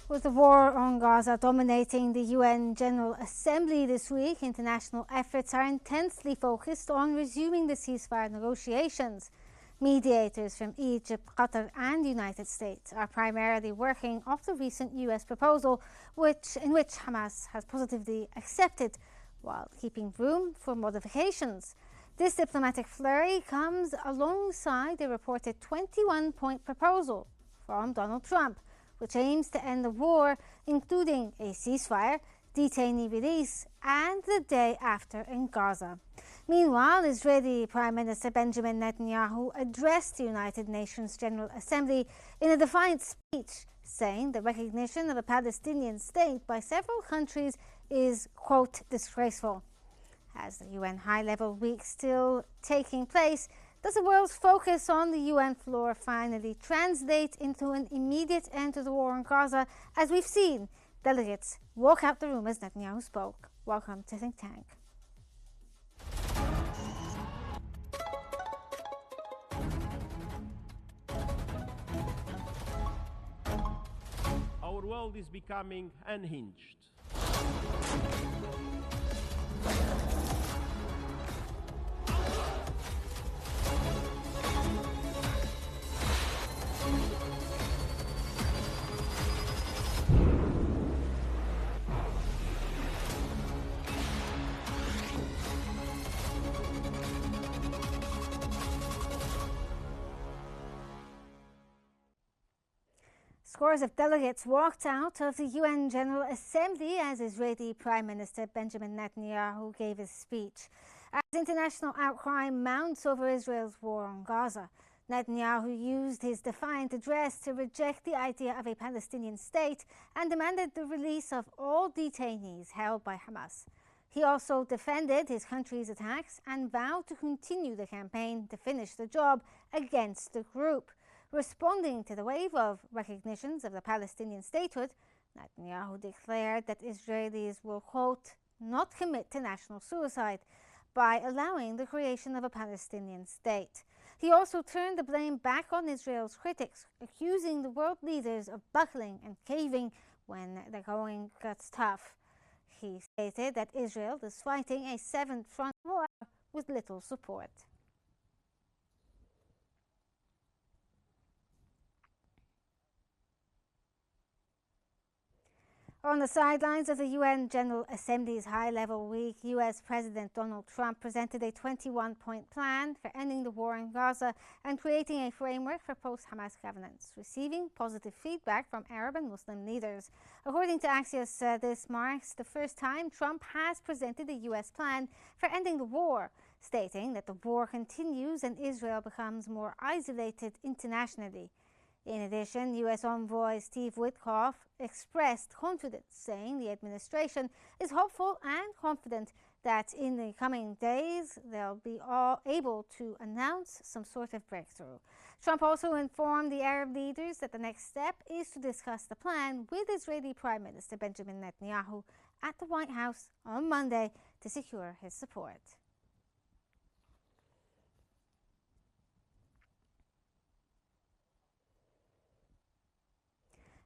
With the war on Gaza dominating the UN General Assembly this week, international efforts are intensely focused on resuming the ceasefire negotiations. Mediators from Egypt, Qatar and the United States are primarily working off the recent US proposal, in which Hamas has positively accepted, while keeping room for modifications. This diplomatic flurry comes alongside a reported 21-point proposal from Donald Trump, which aims to end the war, including a ceasefire, detainee release, and the day after in Gaza. Meanwhile, Israeli Prime Minister Benjamin Netanyahu addressed the United Nations General Assembly in a defiant speech, saying the recognition of a Palestinian state by several countries is, quote, disgraceful. As the UN high-level week still taking place, does the world's focus on the UN floor finally translate into an immediate end to the war in Gaza, as we've seen delegates walk out the room as Netanyahu spoke? Welcome to Think Tank. Our world is becoming unhinged. Scores of delegates walked out of the UN General Assembly as Israeli Prime Minister Benjamin Netanyahu gave his speech. As international outcry mounts over Israel's war on Gaza, Netanyahu used his defiant address to reject the idea of a Palestinian state and demanded the release of all detainees held by Hamas. He also defended his country's attacks and vowed to continue the campaign to finish the job against the group. Responding to the wave of recognitions of the Palestinian statehood, Netanyahu declared that Israelis will, quote, not commit to national suicide by allowing the creation of a Palestinian state. He also turned the blame back on Israel's critics, accusing the world leaders of buckling and caving when the going gets tough. He stated that Israel is fighting a seventh front war with little support. On the sidelines of the UN General Assembly's high-level week, US President Donald Trump presented a 21-point plan for ending the war in Gaza and creating a framework for post-Hamas governance, receiving positive feedback from Arab and Muslim leaders. According to Axios, this marks the first time Trump has presented a US plan for ending the war, stating that the war continues and Israel becomes more isolated internationally. In addition, U.S. Envoy Steve Witkoff expressed confidence, saying the administration is hopeful and confident that in the coming days they'll be able to announce some sort of breakthrough. Trump also informed the Arab leaders that the next step is to discuss the plan with Israeli Prime Minister Benjamin Netanyahu at the White House on Monday to secure his support.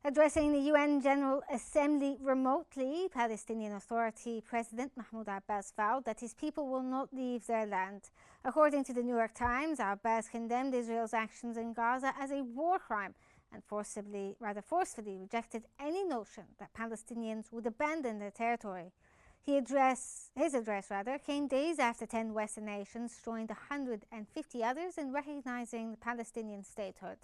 Addressing the UN General Assembly remotely, Palestinian Authority President Mahmoud Abbas vowed that his people will not leave their land. According to the New York Times, Abbas condemned Israel's actions in Gaza as a war crime and forcefully rejected any notion that Palestinians would abandon their territory. His address came days after 10 Western nations joined 150 others in recognizing the Palestinian statehood.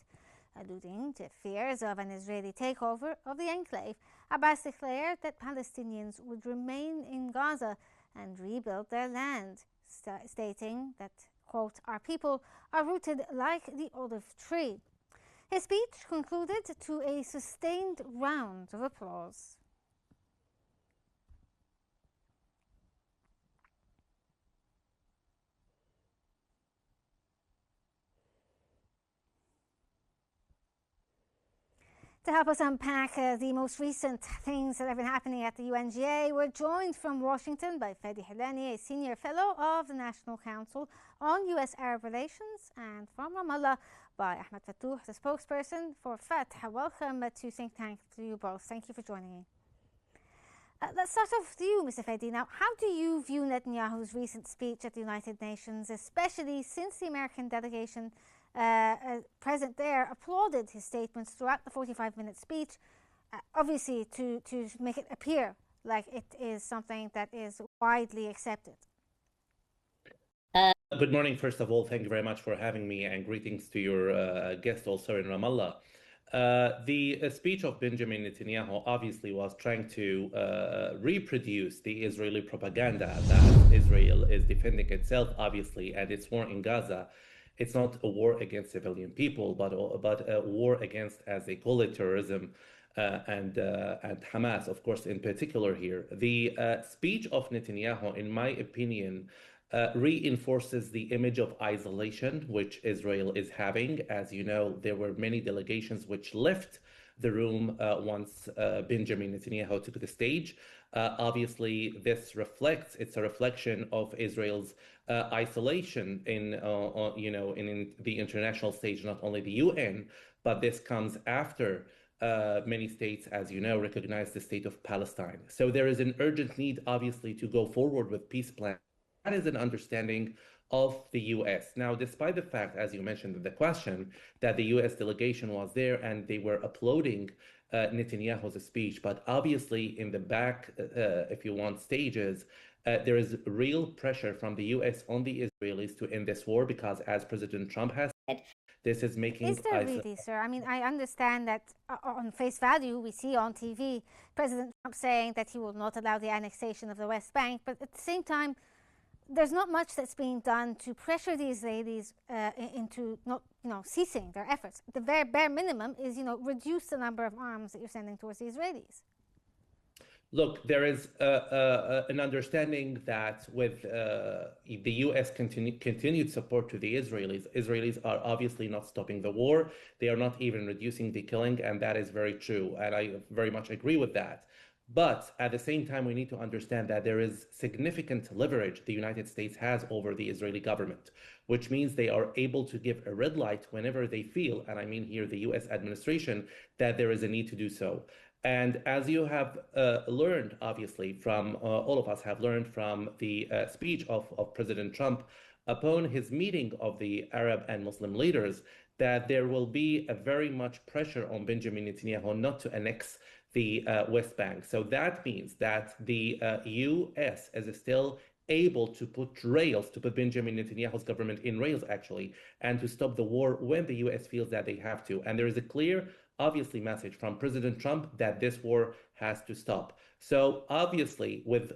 Alluding to fears of an Israeli takeover of the enclave, Abbas declared that Palestinians would remain in Gaza and rebuild their land, stating that, quote, our people are rooted like the olive tree. His speech concluded to a sustained round of applause. To help us unpack the most recent things that have been happening at the UNGA, we're joined from Washington by Fadi Hilani, a senior fellow of the National Council on U.S. Arab Relations, and from Ramallah by Ahmed Fattouh, the spokesperson for Fatah. Welcome to Think Tank to you both. Thank you for joining me. Let's start off with you, Mr. Fedi. Now, how do you view Netanyahu's recent speech at the United Nations, especially since the American delegation present there applauded his statements throughout the 45-minute speech, obviously to make it appear like it is something that is widely accepted? Good morning, first of all. Thank you very much for having me, and greetings to your guest also in Ramallah. The speech of Benjamin Netanyahu obviously was trying to reproduce the Israeli propaganda that Israel is defending itself, obviously, and its war in Gaza. It's not a war against civilian people, but a war against, as they call it, terrorism and Hamas, of course, in particular here. The speech of Netanyahu, in my opinion, reinforces the image of isolation which Israel is having. As you know, there were many delegations which left the room once Benjamin Netanyahu took the stage. Obviously, it's a reflection of Israel's isolation in the international stage, not only the UN, but this comes after many states, as you know, recognize the state of Palestine. So there is an urgent need, obviously, to go forward with peace plans. That is an understanding of the US. Now, despite the fact, as you mentioned in the question, that the US delegation was there and they were applauding Netanyahu's speech, but obviously in the back, if you want, stages, there is real pressure from the US on the Israelis to end this war because, as President Trump has said, this is making... Is there really, sir? I mean, I understand that on face value, we see on TV President Trump saying that he will not allow the annexation of the West Bank, but at the same time, there's not much that's being done to pressure the Israelis into not, ceasing their efforts. The very bare minimum is, reduce the number of arms that you're sending towards the Israelis. Look, there is an understanding that with the U.S. continued support to the Israelis are obviously not stopping the war. They are not even reducing the killing, and that is very true, and I very much agree with that. But at the same time, we need to understand that there is significant leverage the United States has over the Israeli government, which means they are able to give a red light whenever they feel, and I mean here the US administration, that there is a need to do so. And as you have learned, obviously, from all of us have learned from the speech of President Trump upon his meeting of the Arab and Muslim leaders, that there will be a very much pressure on Benjamin Netanyahu not to annex the West Bank. So that means that the US is still able to put Benjamin Netanyahu's government in rails, actually, and to stop the war when the US feels that they have to. And there is a clear, obviously, message from President Trump that this war has to stop. So obviously, with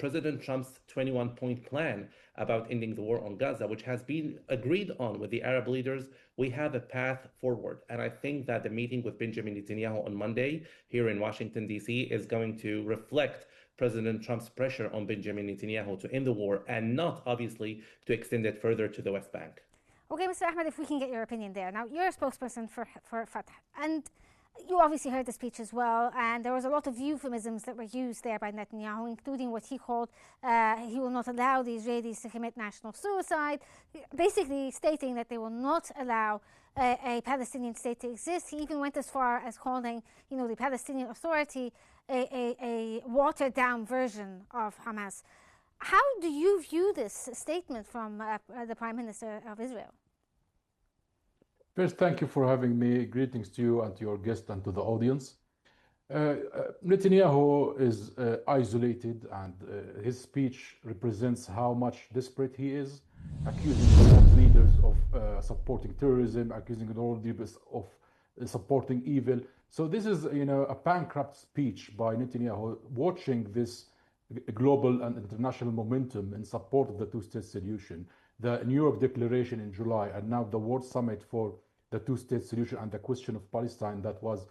President Trump's 21-point plan about ending the war on Gaza, which has been agreed on with the Arab leaders, we have a path forward. And I think that the meeting with Benjamin Netanyahu on Monday here in Washington, D.C. is going to reflect President Trump's pressure on Benjamin Netanyahu to end the war and not, obviously, to extend it further to the West Bank. Okay, Mr. Ahmed, if we can get your opinion there. Now, you're a spokesperson for Fatah, and you obviously heard the speech as well, and there was a lot of euphemisms that were used there by Netanyahu, including what he called he will not allow the Israelis to commit national suicide, basically stating that they will not allow a Palestinian state to exist. He even went as far as calling, the Palestinian Authority a watered-down version of Hamas. How do you view this statement from the Prime Minister of Israel? First, thank you for having me. Greetings to you and to your guest and to the audience. Netanyahu is isolated, and his speech represents how much desperate he is, accusing the world leaders of supporting terrorism, accusing the world leaders of supporting evil. So this is, a bankrupt speech by Netanyahu, watching this global and international momentum in support of the two-state solution, the New York Declaration in July, and now the World Summit for the two-state solution and the question of Palestine that was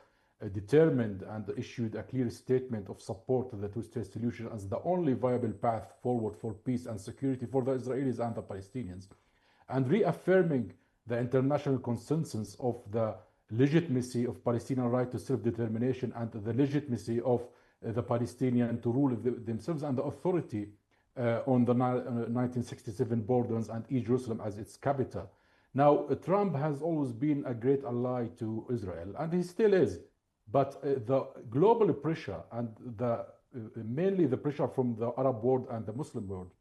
determined and issued a clear statement of support to the two-state solution as the only viable path forward for peace and security for the Israelis and the Palestinians, and reaffirming the international consensus of the legitimacy of Palestinian right to self-determination and the legitimacy of the Palestinian to rule themselves and the authority on the 1967 borders and East Jerusalem as its capital. Now, Trump has always been a great ally to Israel, and he still is. But the global pressure and mainly the pressure from the Arab world and the Muslim world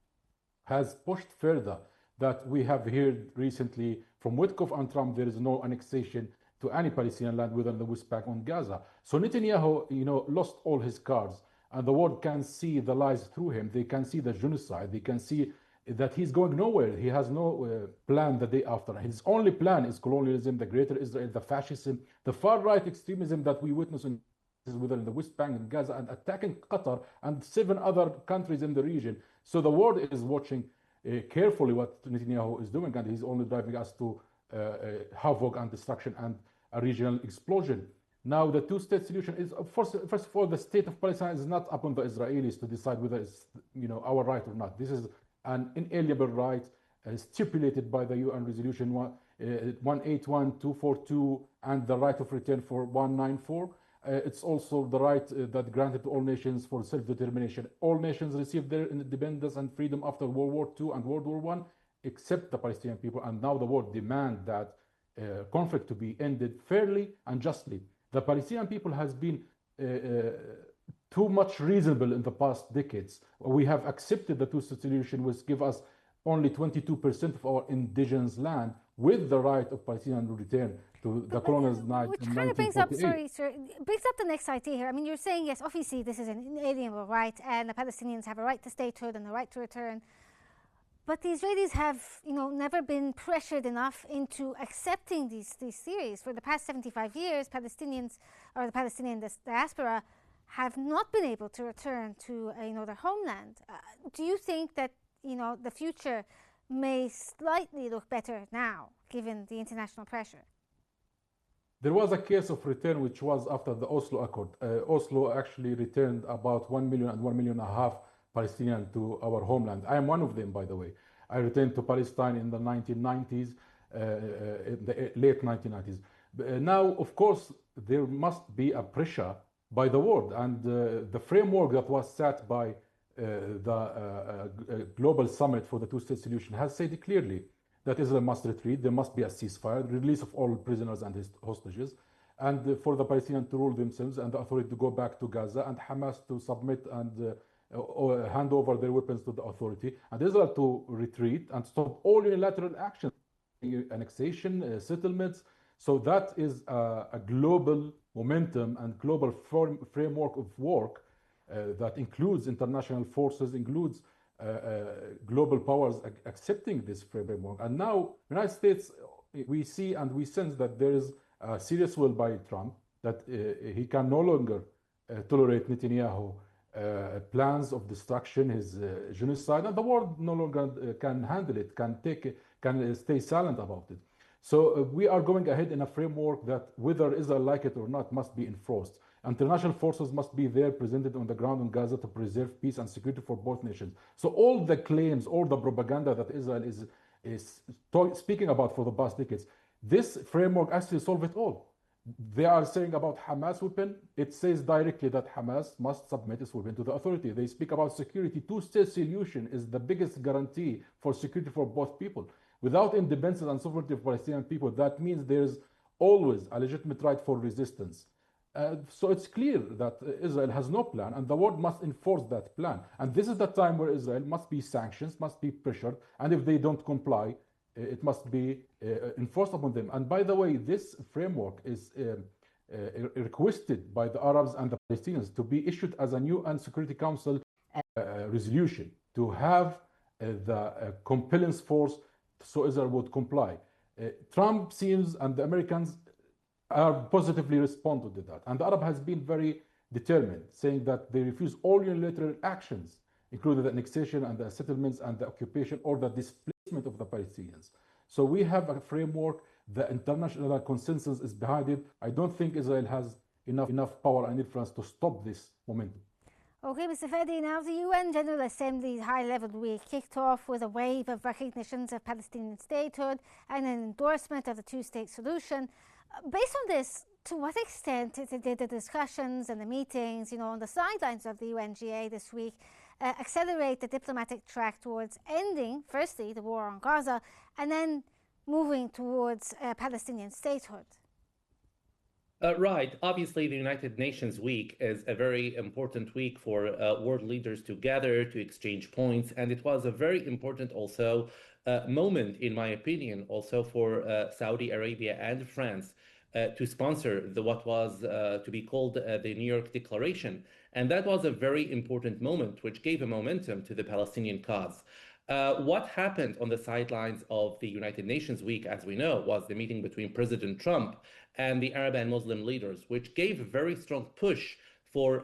has pushed further that we have heard recently from Witkoff and Trump there is no annexation to any Palestinian land within the West Bank on Gaza. So Netanyahu, lost all his cards, and the world can see the lies through him. They can see the genocide. They can see that he's going nowhere. He has no plan the day after. His only plan is colonialism, the greater Israel, the fascism, the far-right extremism that we witness within the West Bank and Gaza, and attacking Qatar and 7 other countries in the region. So the world is watching carefully what Netanyahu is doing, and he's only driving us to havoc and destruction and a regional explosion. Now, the two-state solution is, first of all, the state of Palestine is not upon the Israelis to decide whether it's our right or not. This is an inalienable right stipulated by the UN Resolution 181, 242, and the right of return for 194. It's also the right that granted to all nations for self-determination. All nations received their independence and freedom after World War II and World War I, except the Palestinian people. And now the world demand that conflict to be ended fairly and justly. The Palestinian people has been too much reasonable in the past decades. We have accepted the two-state solution, which give us only 22% of our indigenous land with the right of Palestinian return to the colonized land. Which kind of brings up, sorry, sir, brings up the next idea here. I mean, you're saying, yes, obviously this is an inalienable right, and the Palestinians have a right to statehood and a right to return. But the Israelis have, never been pressured enough into accepting these theories. For the past 75 years, Palestinians, or the Palestinian diaspora, have not been able to return to their homeland. Do you think that the future may slightly look better now, given the international pressure? There was a case of return which was after the Oslo Accord. Oslo actually returned about 1 million and 1.5 million Palestinians to our homeland. I am one of them, by the way. I returned to Palestine in the 1990s, in the late 1990s. Now, of course, there must be a pressure by the world, and the framework that was set by the global summit for the two-state solution has said clearly that Israel must retreat, there must be a ceasefire, release of all prisoners and hostages, and for the Palestinians to rule themselves and the authority to go back to Gaza, and Hamas to submit and hand over their weapons to the authority, and Israel to retreat and stop all unilateral action, annexation, settlements. So that is a global momentum and global framework of work that includes international forces, includes global powers accepting this framework. And now, United States, we see and we sense that there is a serious will by Trump that he can no longer tolerate Netanyahu plans of destruction, his genocide, and the world no longer can handle it, can stay silent about it. So we are going ahead in a framework that, whether Israel like it or not, must be enforced. International forces must be there, presented on the ground in Gaza to preserve peace and security for both nations. So all the claims, all the propaganda that Israel is speaking about for the past decades, this framework actually solves it all. They are saying about Hamas weapon, it says directly that Hamas must submit its weapon to the authority. They speak about security. Two-state solution is the biggest guarantee for security for both people. Without independence and sovereignty of Palestinian people, that means there's always a legitimate right for resistance. So it's clear that Israel has no plan, and the world must enforce that plan. And this is the time where Israel must be sanctioned, must be pressured, and if they don't comply, it must be enforced upon them. And by the way, this framework is requested by the Arabs and the Palestinians to be issued as a new UN Security Council resolution to have the compellence force so Israel would comply. Trump seems, and the Americans are positively responding to that. And the Arab has been very determined, saying that they refuse all unilateral actions, including the annexation and the settlements and the occupation or the displacement of the Palestinians. So we have a framework, the international consensus is behind it. I don't think Israel has enough power and influence to stop this momentum. Okay, Mr. Fedi, now the UN General Assembly's high-level week kicked off with a wave of recognitions of Palestinian statehood and an endorsement of the two-state solution. Based on this, to what extent did the discussions and the meetings, on the sidelines of the UNGA this week accelerate the diplomatic track towards ending, firstly, the war on Gaza, and then moving towards Palestinian statehood. Right. Obviously, the United Nations Week is a very important week for world leaders to gather, to exchange points. And it was a very important also moment, in my opinion, also for Saudi Arabia and France to sponsor what was to be called the New York Declaration. And that was a very important moment, which gave a momentum to the Palestinian cause. What happened on the sidelines of the United Nations Week, as we know, was the meeting between President Trump and the Arab and Muslim leaders, which gave a very strong push for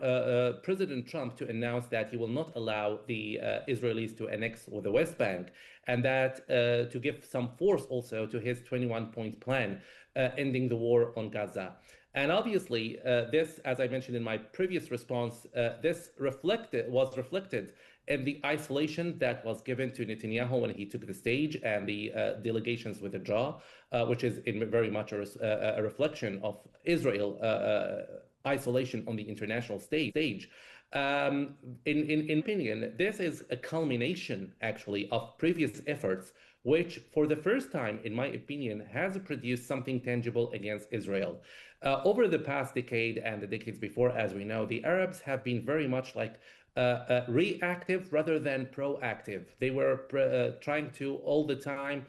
President Trump to announce that he will not allow the Israelis to annex the West Bank, and that to give some force also to his 21-point plan ending the war on Gaza. And obviously, this, as I mentioned in my previous response, this was reflected in the isolation that was given to Netanyahu when he took the stage and the delegations withdraw, which is very much a reflection of Israel isolation on the international stage. In opinion, this is a culmination, actually, of previous efforts, which, for the first time, in my opinion, has produced something tangible against Israel. Over the past decade and the decades before, as we know, the Arabs have been very much like reactive rather than proactive. They were trying to all the time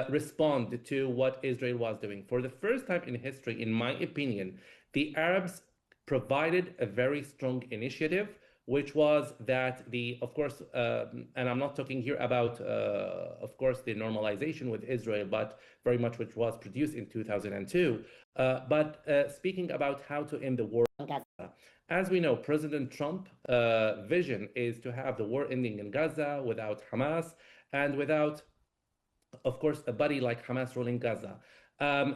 respond to what Israel was doing. For the first time in history, in my opinion, the Arabs provided a very strong initiative, which was that of course, and I'm not talking here about, of course, the normalization with Israel, but very much which was produced in 2002, but speaking about how to end the war in Gaza. As we know, President Trump's vision is to have the war ending in Gaza without Hamas and without, of course, a body like Hamas ruling Gaza.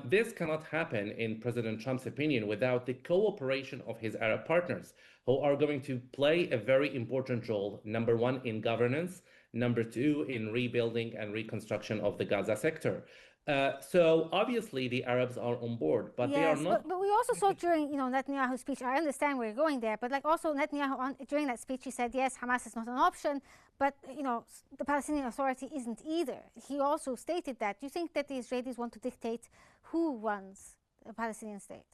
This cannot happen, in President Trump's opinion, without the cooperation of his Arab partners, who are going to play a very important role, number one, in governance, number two, in rebuilding and reconstruction of the Gaza sector. So obviously the Arabs are on board, but yes, they are not. But we also saw during Netanyahu's speech. I understand where you're going there, but like also Netanyahu during that speech, he said yes, Hamas is not an option, but the Palestinian Authority isn't either. He also stated that. Do you think that the Israelis want to dictate who runs a Palestinian state?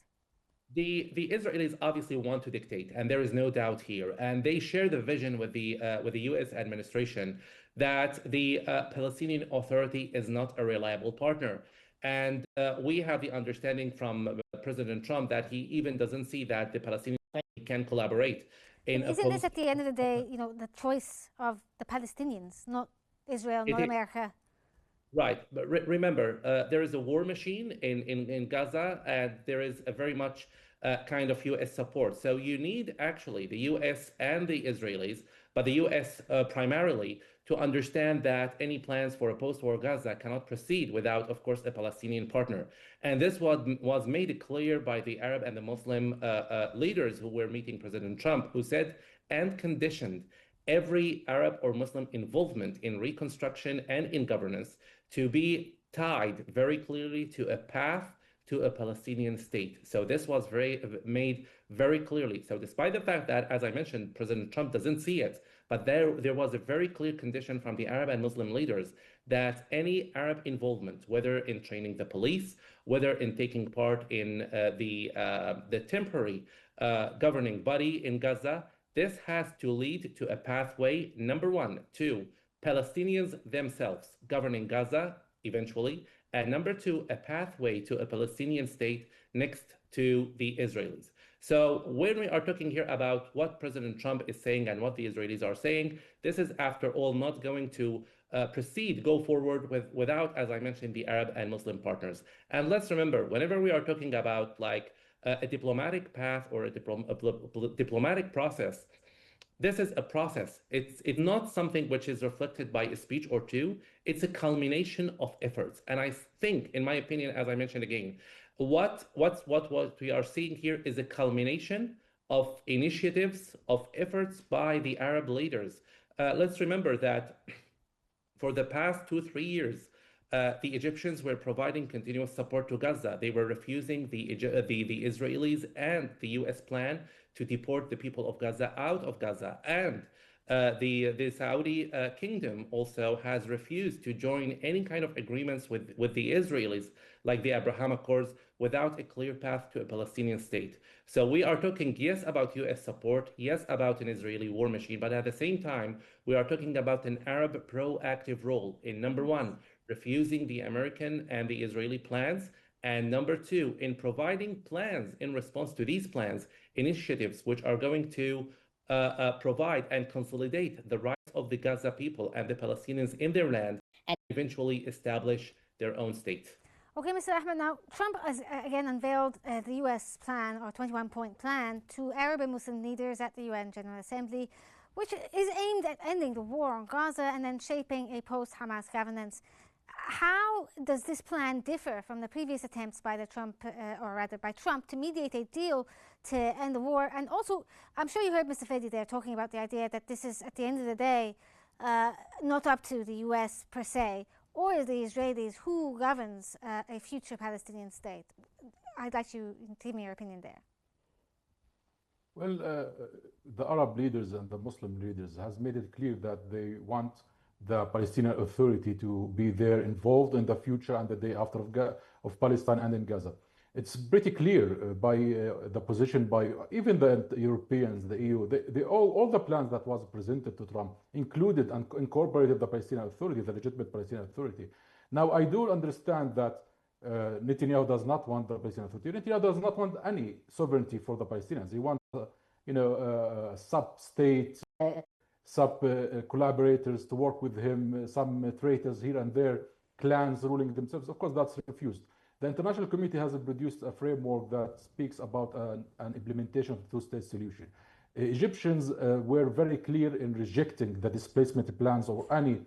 The Israelis obviously want to dictate, and there is no doubt here. And they share the vision with the U.S. administration that the Palestinian Authority is not a reliable partner. And we have the understanding from President Trump that he even doesn't see that the Palestinian can collaborate. Isn't this, at the end of the day, the choice of the Palestinians, not Israel, not America? Right, but remember, there is a war machine in Gaza, and there is a very much kind of U.S. support. So you need actually the U.S. and the Israelis, but the U.S. Primarily, to understand that any plans for a post-war Gaza cannot proceed without, of course, a Palestinian partner. And this was made clear by the Arab and the Muslim leaders who were meeting President Trump, who said and conditioned every Arab or Muslim involvement in reconstruction and in governance to be tied very clearly to a path to a Palestinian state. So this was made very clearly. So despite the fact that, as I mentioned, President Trump doesn't see it, but there was a very clear condition from the Arab and Muslim leaders that any Arab involvement, whether in training the police, whether in taking part in the temporary governing body in Gaza, this has to lead to a pathway, number one, to Palestinians themselves governing Gaza eventually, and number two, a pathway to a Palestinian state next to the Israelis. So when we are talking here about what President Trump is saying and what the Israelis are saying, this is, after all, not going to go forward without, as I mentioned, the Arab and Muslim partners. And let's remember, whenever we are talking about like a diplomatic path or a diplomatic process, this is a process. It's not something which is reflected by a speech or two. It's a culmination of efforts. And I think, in my opinion, as I mentioned again, what we are seeing here is a culmination of initiatives, of efforts by the Arab leaders. Let's remember that for the past 2-3 years, the Egyptians were providing continuous support to Gaza. They were refusing the Israelis and the U.S. plan to deport the people of Gaza out of Gaza. And The Saudi kingdom also has refused to join any kind of agreements with the Israelis, like the Abraham Accords, without a clear path to a Palestinian state. So we are talking, yes, about US support, yes, about an Israeli war machine, but at the same time, we are talking about an Arab proactive role in number one, refusing the American and the Israeli plans, and number two, in providing plans in response to these plans, initiatives which are going to provide and consolidate the rights of the Gaza people and the Palestinians in their land and eventually establish their own state. Okay, Mr. Ahmed, now Trump has again unveiled the US plan, or 21-point plan, to Arab and Muslim leaders at the UN General Assembly, which is aimed at ending the war on Gaza and then shaping a post-Hamas governance. How does this plan differ from the previous attempts by Trump to mediate a deal to end the war? And also, I'm sure you heard Mr. Fedi there talking about the idea that this is, at the end of the day, not up to the US per se, or the Israelis who governs a future Palestinian state. I'd like you to give me your opinion there. Well, the Arab leaders and the Muslim leaders has made it clear that they want the Palestinian Authority to be there involved in the future and the day after of Palestine and in Gaza. It's pretty clear by the position by even the Europeans, the EU, all the plans that was presented to Trump included and incorporated the Palestinian Authority, the legitimate Palestinian Authority. Now, I do understand that Netanyahu does not want the Palestinian Authority. Netanyahu does not want any sovereignty for the Palestinians. He wants, sub-state, sub-collaborators to work with him, some traitors here and there, clans ruling themselves. Of course, that's refused. The international community has produced a framework that speaks about an implementation of the two-state solution. Egyptians were very clear in rejecting the displacement plans or any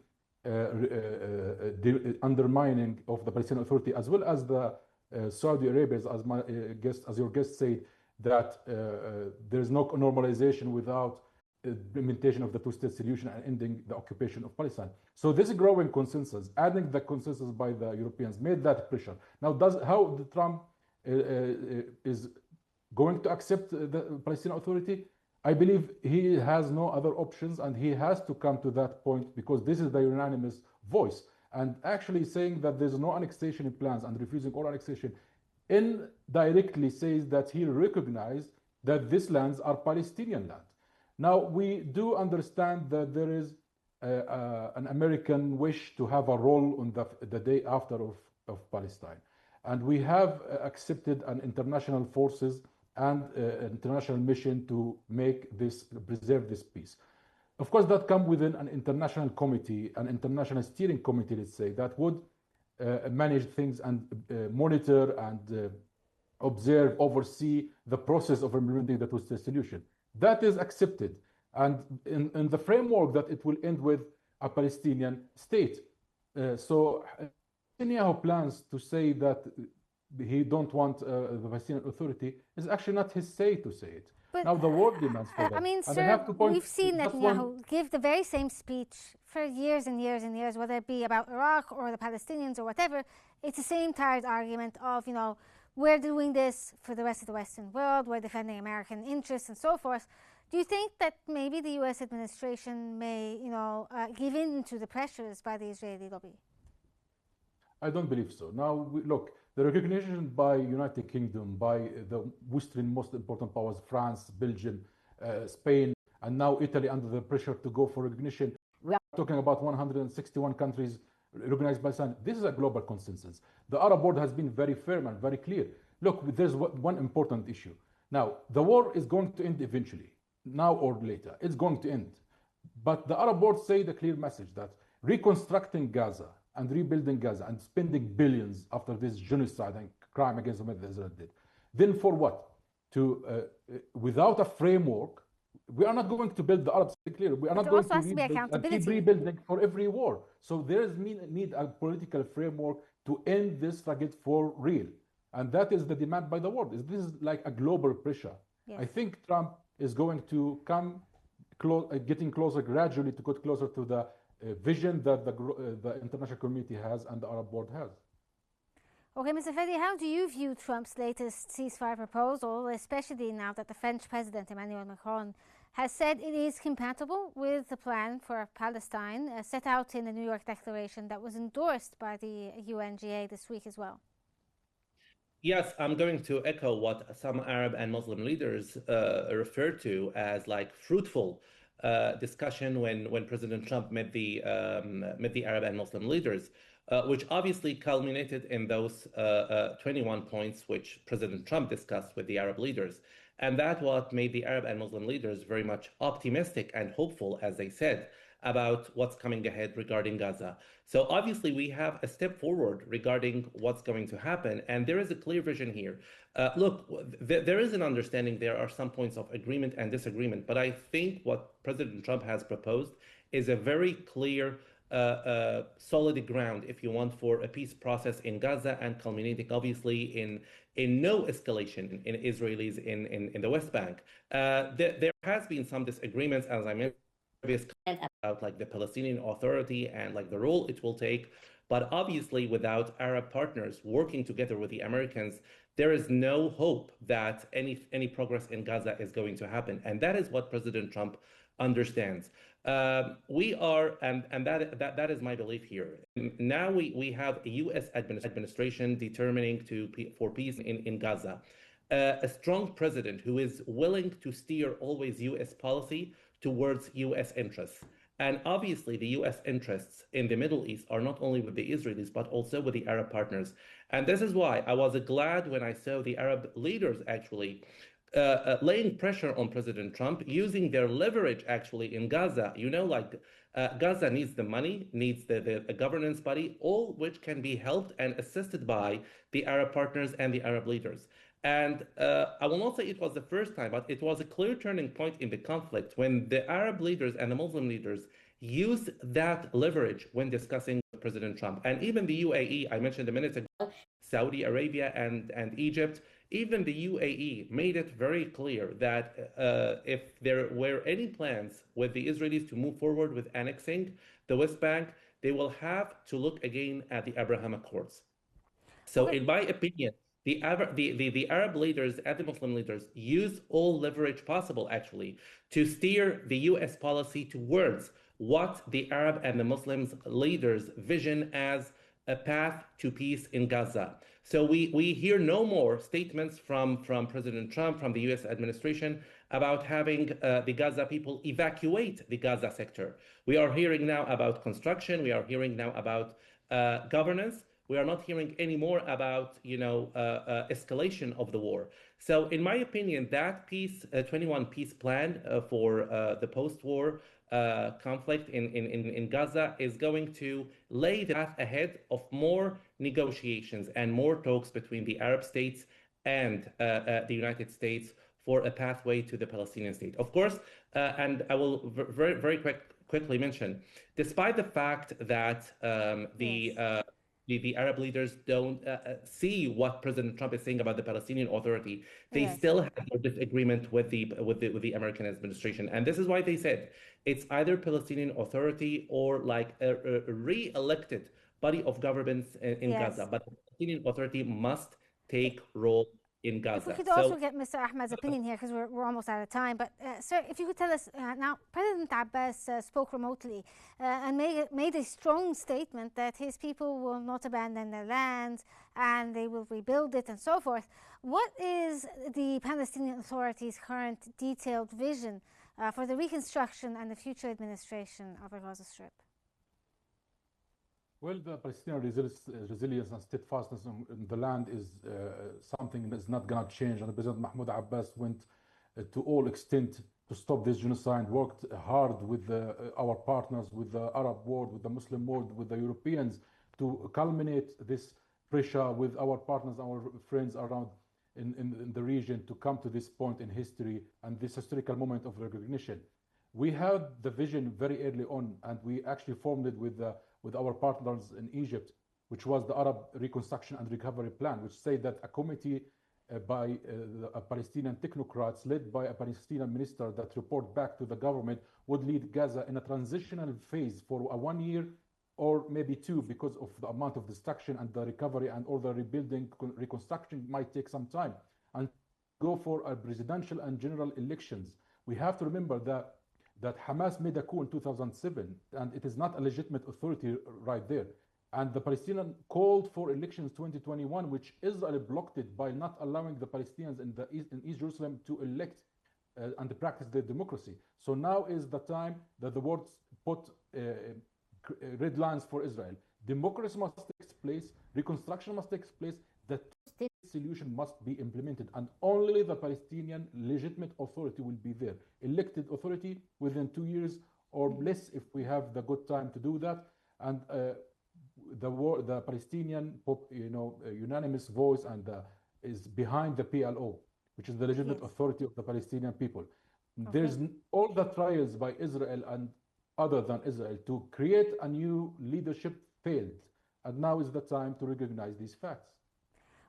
undermining of the Palestinian Authority, as well as the Saudi Arabia, as your guest said, that there is no normalization without implementation of the two-state solution and ending the occupation of Palestine. So this growing consensus, adding the consensus by the Europeans, made that pressure. Now, how Trump is going to accept the Palestinian Authority? I believe he has no other options, and he has to come to that point because this is the unanimous voice. And actually saying that there's no annexation plans and refusing all annexation indirectly says that he recognized that these lands are Palestinian land. Now, we do understand that there is an American wish to have a role on the day after of Palestine. And we have accepted an international forces and international mission to preserve this peace. Of course, that comes within an international committee, an international steering committee, let's say, that would manage things and monitor and observe, oversee the process of implementing the two-state solution. That is accepted, and in the framework that it will end with a Palestinian state. So Netanyahu plans to say that he don't want the Palestinian Authority is actually not his say to say it. But now the world demands for that. I mean, sir, we've seen Netanyahu give the very same speech for years and years and years, whether it be about Iraq or the Palestinians or whatever. It's the same tired argument of, we're doing this for the rest of the Western world, we're defending American interests and so forth. Do you think that maybe the US administration may, give in to the pressures by the Israeli lobby? I don't believe so. Now, look, the recognition by United Kingdom, by the Western most important powers, France, Belgium, Spain, and now Italy under the pressure to go for recognition. We are talking about 161 countries recognized by Palestine. This is a global consensus. The Arab world has been very firm and very clear. Look, there's one important issue. Now, the war is going to end eventually, now or later. It's going to end. But the Arab world say the clear message that reconstructing Gaza and rebuilding Gaza and spending billions after this genocide and crime against humanity that Israel did. Then for what? Without a framework, we are not going to build the Arabs clear. We are not going to rebuild and keep rebuilding for every war. So there is need a political framework to end this target for real. And that is the demand by the world. This is like a global pressure. Yes. I think Trump is going to come getting closer gradually to get closer to the vision that the international community has and the Arab world has. Okay, Mr. Fedi, how do you view Trump's latest ceasefire proposal, especially now that the French President Emmanuel Macron has said it is compatible with the plan for Palestine set out in the New York Declaration that was endorsed by the UNGA this week as well. Yes, I'm going to echo what some Arab and Muslim leaders refer to as like fruitful discussion when President Trump met the Arab and Muslim leaders, which obviously culminated in those 21 points which President Trump discussed with the Arab leaders. And that what made the Arab and Muslim leaders very much optimistic and hopeful, as they said, about what's coming ahead regarding Gaza. So obviously we have a step forward regarding what's going to happen, and there is a clear vision here. Look, there is an understanding. There are some points of agreement and disagreement, but I think what President Trump has proposed is a very clear, solid ground, if you want, for a peace process in Gaza and culminating, obviously, in no escalation in Israelis in the West Bank. There has been some disagreements, as I mentioned, about like the Palestinian Authority and like the role it will take. But obviously, without Arab partners working together with the Americans, there is no hope that any progress in Gaza is going to happen. And that is what President Trump understands. We are, and that is my belief here. Now we have a U.S. administration determining for peace in Gaza. A strong president who is willing to steer always U.S. policy towards U.S. interests. And obviously, the U.S. interests in the Middle East are not only with the Israelis, but also with the Arab partners. And this is why I was glad when I saw the Arab leaders actually laying pressure on President Trump, using their leverage actually in Gaza. You know, like Gaza needs the money, needs the governance body, all which can be helped and assisted by the Arab partners and the Arab leaders. And I will not say it was the first time, but it was a clear turning point in the conflict when the Arab leaders and the Muslim leaders used that leverage when discussing with President Trump. And even the UAE, I mentioned a minute ago, Saudi Arabia and Egypt, even the UAE made it very clear that if there were any plans with the Israelis to move forward with annexing the West Bank, they will have to look again at the Abraham Accords. So in my opinion, the Arab leaders and the Muslim leaders use all leverage possible, actually, to steer the U.S. policy towards what the Arab and the Muslims leaders vision as a path to peace in Gaza. So we hear no more statements from President Trump, from the U.S. administration, about having the Gaza people evacuate the Gaza sector. We are hearing now about construction. We are hearing now about governance. We are not hearing any more about, escalation of the war. So in my opinion, that 21 peace plan for the post-war conflict in Gaza is going to lay the path ahead of more negotiations and more talks between the Arab states and the United States for a pathway to the Palestinian state. Of course, and I will very quickly mention, despite the fact that the Arab leaders don't see what President Trump is saying about the Palestinian Authority, they still have a disagreement with the American administration, and this is why they said it's either Palestinian Authority or like a re-elected body of governments in Gaza. But the Palestinian Authority must take role in Gaza. If we could also get Mr. Ahmed's opinion here, because we're almost out of time. But sir, if you could tell us now, President Abbas spoke remotely and made a strong statement that his people will not abandon their land and they will rebuild it and so forth. What is the Palestinian Authority's current detailed vision for the reconstruction and the future administration of the Gaza Strip? Well, the Palestinian resilience and steadfastness in the land is something that's not going to change. And President Mahmoud Abbas went to all extent to stop this genocide, worked hard with our partners, with the Arab world, with the Muslim world, with the Europeans to culminate this pressure with our partners, our friends around in the region to come to this point in history and this historical moment of recognition. We had the vision very early on, and we actually formed it with our partners in Egypt, which was the Arab Reconstruction and Recovery Plan, which said that a committee by Palestinian technocrats led by a Palestinian minister that report back to the government would lead Gaza in a transitional phase for 1 year or maybe 2, because of the amount of destruction and the recovery and all the rebuilding, reconstruction might take some time, and go for a presidential and general elections We have to remember that Hamas made a coup in 2007, and it is not a legitimate authority right there. And the Palestinians called for elections 2021, which Israel blocked it by not allowing the Palestinians in East Jerusalem to elect and practice their democracy. So now is the time that the world put red lines for Israel. Democracy must take place, reconstruction must take place, the two-state solution must be implemented, and only the Palestinian legitimate authority will be there, elected authority within 2 years or less if we have the good time to do that. And the Palestinian unanimous voice and is behind the PLO, which is the legitimate authority of the Palestinian people. There's all the trials by Israel and other than Israel to create a new leadership failed, and now is the time to recognize these facts.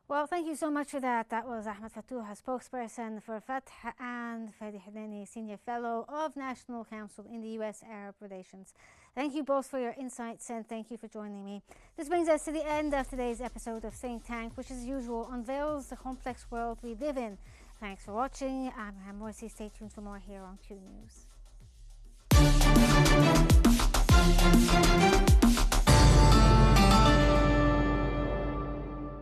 Well, thank you so much for that. That was Ahmed Fatouh, spokesperson for Fatah, and Fadi Hadani, Senior Fellow of National Council in the U.S. Arab Relations. Thank you both for your insights, and thank you for joining me. This brings us to the end of today's episode of Think Tank, which as usual unveils the complex world we live in. Thanks for watching. I'm Morsi. Stay tuned for more here on Q News.